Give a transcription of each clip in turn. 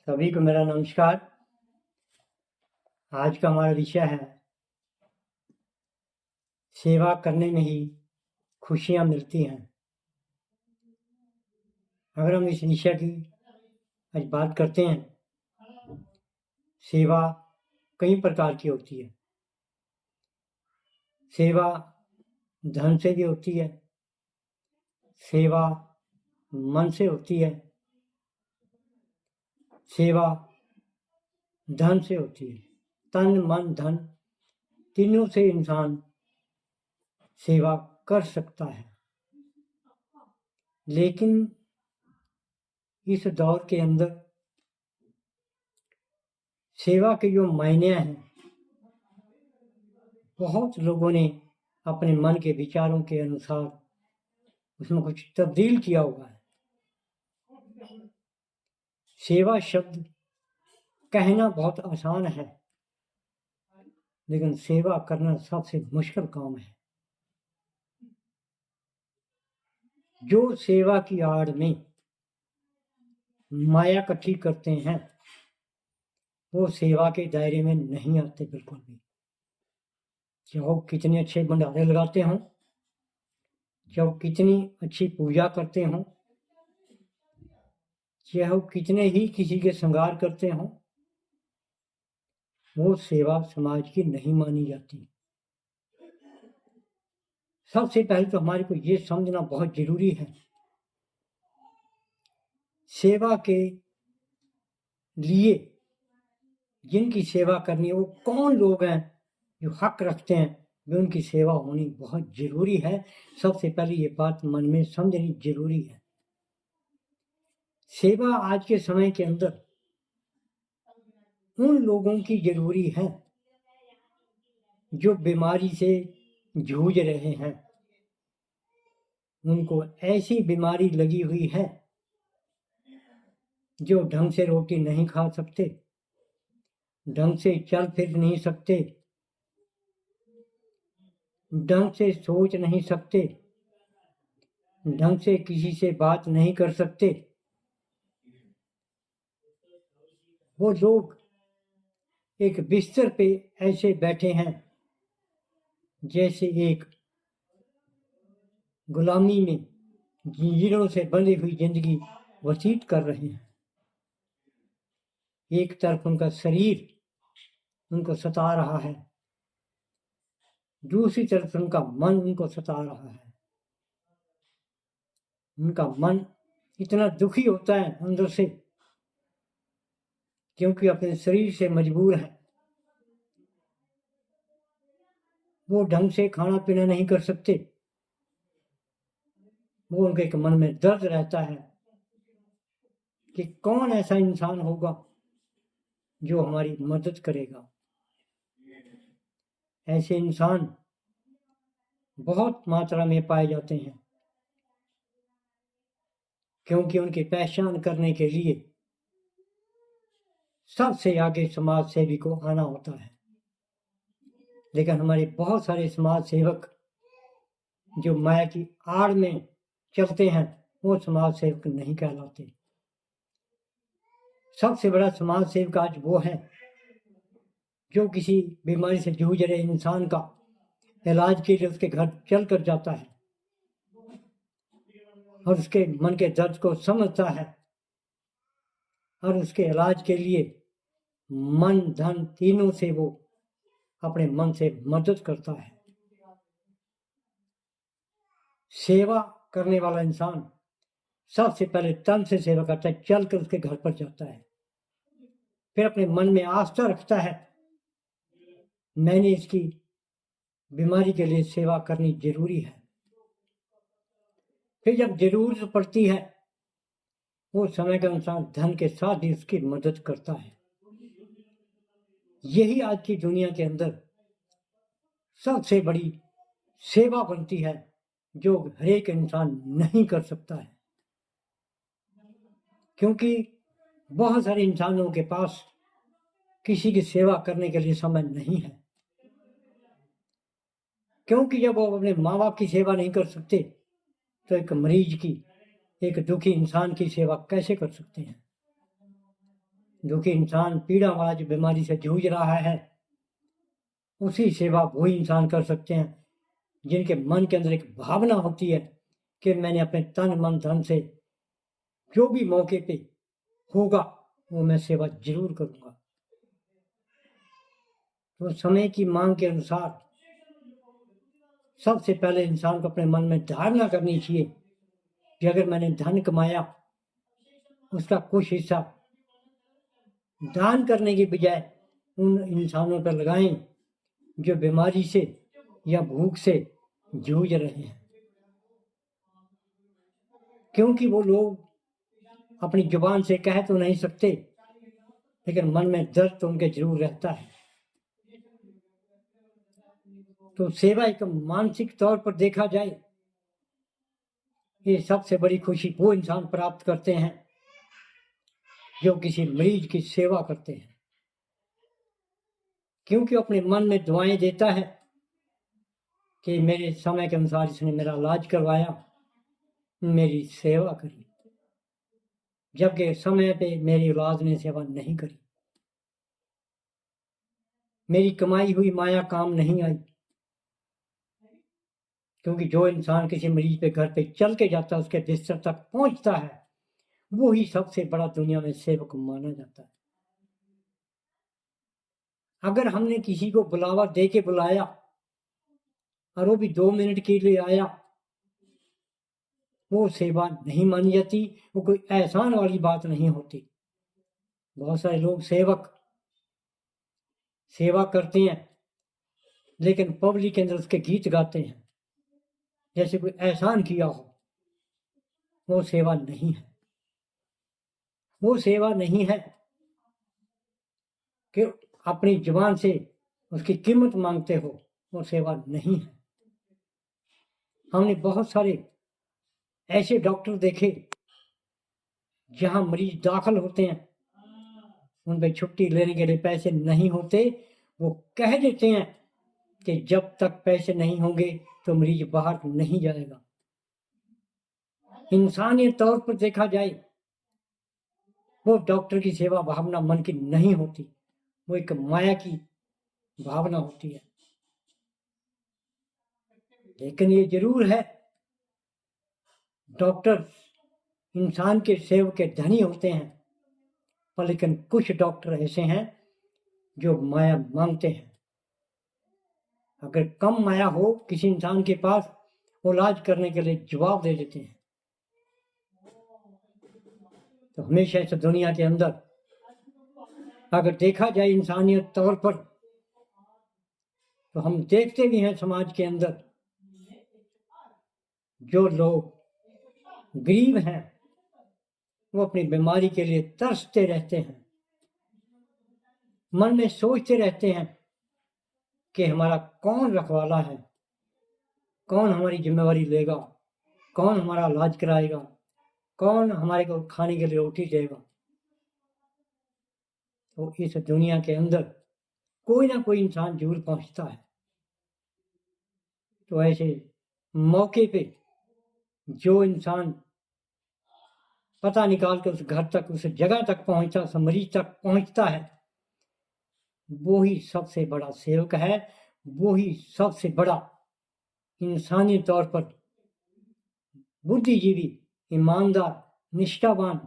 सभी को मेरा नमस्कार। आज का हमारा विषय है सेवा करने में ही खुशियाँ मिलती हैं। अगर हम इस विषय की आज बात करते हैं, सेवा कई प्रकार की होती है। सेवा धन से भी होती है, सेवा मन से होती है, सेवा धन से होती है। तन मन धन तीनों से इंसान सेवा कर सकता है। लेकिन इस दौर के अंदर सेवा के जो मायने हैं, बहुत लोगों ने अपने मन के विचारों के अनुसार उसमें कुछ तब्दील किया हुआ है। सेवा शब्द कहना बहुत आसान है, लेकिन सेवा करना सबसे मुश्किल काम है। जो सेवा की आड़ में माया इकट्ठी करते हैं, वो सेवा के दायरे में नहीं आते बिल्कुल भी। चाहे वो कितने अच्छे भंडारे लगाते हों, चाहे वो कितनी अच्छी पूजा करते हों, चाहे वो कितने ही किसी के श्रृंगार करते हों, वो सेवा समाज की नहीं मानी जाती। सबसे पहले तो हमारे को ये समझना बहुत जरूरी है, सेवा के लिए जिनकी सेवा करनी है वो कौन लोग हैं जो हक रखते हैं, वे उनकी सेवा होनी बहुत जरूरी है। सबसे पहले ये बात मन में समझनी जरूरी है। सेवा आज के समय के अंदर उन लोगों की जरूरी है जो बीमारी से जूझ रहे हैं। उनको ऐसी बीमारी लगी हुई है जो ढंग से रोटी नहीं खा सकते, ढंग से चल फिर नहीं सकते, ढंग से सोच नहीं सकते, ढंग से किसी से बात नहीं कर सकते। वो लोग एक बिस्तर पे ऐसे बैठे हैं जैसे एक गुलामी में जंजीरों से बंधी हुई जिंदगी व्यतीत कर रहे हैं। एक तरफ उनका शरीर उनको सता रहा है, दूसरी तरफ उनका मन उनको सता रहा है। उनका मन इतना दुखी होता है अंदर से, क्योंकि अपने शरीर से मजबूर है। वो ढंग से खाना पीना नहीं कर सकते। वो उनके एक मन में दर्द रहता है कि कौन ऐसा इंसान होगा जो हमारी मदद करेगा। ऐसे इंसान बहुत मात्रा में पाए जाते हैं, क्योंकि उनकी पहचान करने के लिए सबसे आगे समाज सेवी को आना होता है। लेकिन हमारे बहुत सारे समाज सेवक जो माया की आड़ में चलते हैं, वो समाज सेवक नहीं कहलाते। सबसे बड़ा समाज सेवक आज वो है जो किसी बीमारी से जूझ रहे इंसान का इलाज के लिए उसके घर चल कर जाता है और उसके मन के दर्द को समझता है और उसके इलाज के लिए मन धन तीनों से वो अपने मन से मदद करता है। सेवा करने वाला इंसान सबसे पहले तन से सेवा करता है, चल कर उसके घर पर जाता है, फिर अपने मन में आस्था रखता है मैंने इसकी बीमारी के लिए सेवा करनी जरूरी है। फिर जब जरूरत पड़ती है, वो समय के अनुसार धन के साथ ही उसकी मदद करता है। यही आज की दुनिया के अंदर सबसे बड़ी सेवा बनती है, जो हर एक इंसान नहीं कर सकता है, क्योंकि बहुत सारे इंसानों के पास किसी की सेवा करने के लिए समय नहीं है। क्योंकि जब वो अपने माँ बाप की सेवा नहीं कर सकते, तो एक मरीज की, एक दुखी इंसान की सेवा कैसे कर सकते हैं। दुखी इंसान, पीड़ा वाला जो बीमारी से जूझ रहा है, उसी सेवा वही इंसान कर सकते हैं जिनके मन के अंदर एक भावना होती है कि मैंने अपने तन मन धन से जो भी मौके पे होगा वो मैं सेवा जरूर करूंगा। तो समय की मांग के अनुसार सबसे पहले इंसान को अपने मन में धारणा करनी चाहिए कि अगर मैंने धन कमाया, उसका कुछ हिस्सा दान करने की बजाय उन इंसानों पर लगाएं जो बीमारी से या भूख से जूझ रहे हैं, क्योंकि वो लोग अपनी जुबान से कह तो नहीं सकते, लेकिन मन में दर्द तो उनके जरूर रहता है। तो सेवा एक मानसिक तौर पर देखा जाए, ये सबसे बड़ी खुशी वो इंसान प्राप्त करते हैं जो किसी मरीज की सेवा करते हैं, क्योंकि अपने मन में दुआएं देता है कि मेरे समय के अनुसार इसने मेरा इलाज करवाया, मेरी सेवा करी, जबकि समय पे मेरी औलाद ने सेवा नहीं करी, मेरी कमाई हुई माया काम नहीं आई। क्योंकि जो इंसान किसी मरीज पे घर पे चल के जाता है, उसके बिस्तर तक पहुंचता है, वो ही सबसे बड़ा दुनिया में सेवक माना जाता है। अगर हमने किसी को बुलावा दे के बुलाया और वो भी 2 मिनट के लिए आया, वो सेवा नहीं मानी जाती, वो कोई एहसान वाली बात नहीं होती। बहुत सारे लोग सेवा करते हैं, लेकिन पब्लिक के अंदर उसके गीत गाते हैं जैसे कोई एहसान किया हो। वो सेवा नहीं है। वो सेवा नहीं है कि अपनी जुबान से उसकी कीमत मांगते हो, वो सेवा नहीं है। हमने बहुत सारे ऐसे डॉक्टर देखे जहां मरीज दाखिल होते हैं, उन पर छुट्टी लेने के लिए पैसे नहीं होते, वो कह देते हैं कि जब तक पैसे नहीं होंगे तो मरीज बाहर नहीं जाएगा। इंसानी तौर पर देखा जाए, वो डॉक्टर की सेवा भावना मन की नहीं होती, वो एक माया की भावना होती है। लेकिन ये जरूर है, डॉक्टर इंसान के सेवक के धनी होते हैं, पर लेकिन कुछ डॉक्टर ऐसे हैं जो माया मांगते हैं। अगर कम माया हो किसी इंसान के पास, वो इलाज करने के लिए जवाब दे देते हैं। तो हमेशा इस दुनिया के अंदर अगर देखा जाए इंसानियत तौर पर, तो हम देखते भी हैं समाज के अंदर जो लोग गरीब हैं, वो अपनी बीमारी के लिए तरसते रहते हैं, मन में सोचते रहते हैं कि हमारा कौन रखवाला है, कौन हमारी जिम्मेवारी लेगा, कौन हमारा इलाज कराएगा, कौन हमारे को खाने के लिए रोटी देगा। तो इस दुनिया के अंदर कोई ना कोई इंसान जरूर पहुंचता है। तो ऐसे मौके पे जो इंसान पता निकाल के उस घर तक, उस जगह तक पहुंचता, उस मरीज तक पहुंचता है, वो ही सबसे बड़ा सेवक है, वो ही सबसे बड़ा इंसानी तौर पर बुद्धिजीवी, ईमानदार, निष्ठावान,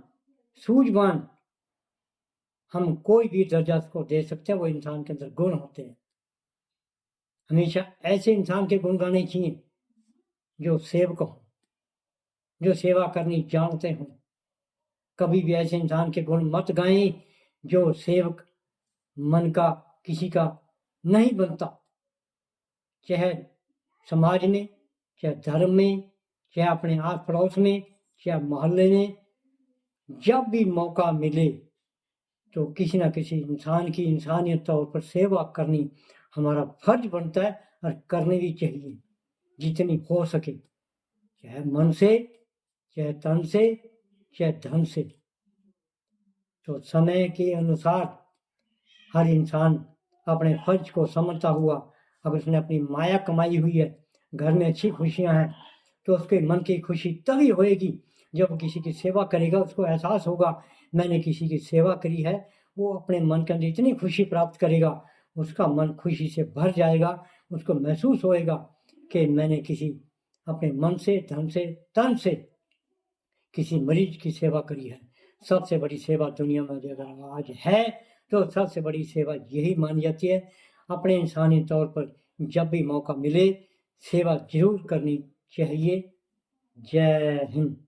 सूझवान, हम कोई भी दर्जा उसको दे सकते हैं। वो इंसान के अंदर गुण होते हैं। हमेशा ऐसे इंसान के गुण गाने चाहिए जो सेवक हो, जो सेवा करनी जानते हो। कभी भी ऐसे इंसान के गुण मत गाएं जो सेवक मन का किसी का नहीं बनता, चाहे समाज में, चाहे धर्म में, चाहे अपने आस पड़ोस में, चाहे मोहल्ले में। जब भी मौका मिले तो किसी न किसी इंसान की इंसानियत तौर पर सेवा करनी हमारा फर्ज बनता है, और करनी भी चाहिए जितनी हो सके, चाहे मन से, चाहे तन से, चाहे धन से। तो समय के अनुसार हर इंसान अपने फर्ज को समझता हुआ, अगर उसने अपनी माया कमाई हुई है, घर में अच्छी खुशियां हैं, तो उसके मन की खुशी तभी होएगी जब किसी की सेवा करेगा। उसको एहसास होगा मैंने किसी की सेवा करी है, वो अपने मन के अंदर इतनी खुशी प्राप्त करेगा, उसका मन खुशी से भर जाएगा। उसको महसूस होएगा कि मैंने किसी अपने मन से, धन से, तन से किसी मरीज की सेवा करी है। सबसे बड़ी सेवा दुनिया में अगर आज है तो सबसे बड़ी सेवा यही मानी जाती है। अपने इंसानी तौर पर जब भी मौका मिले सेवा जरूर करनी चाहिए। जय हिंद।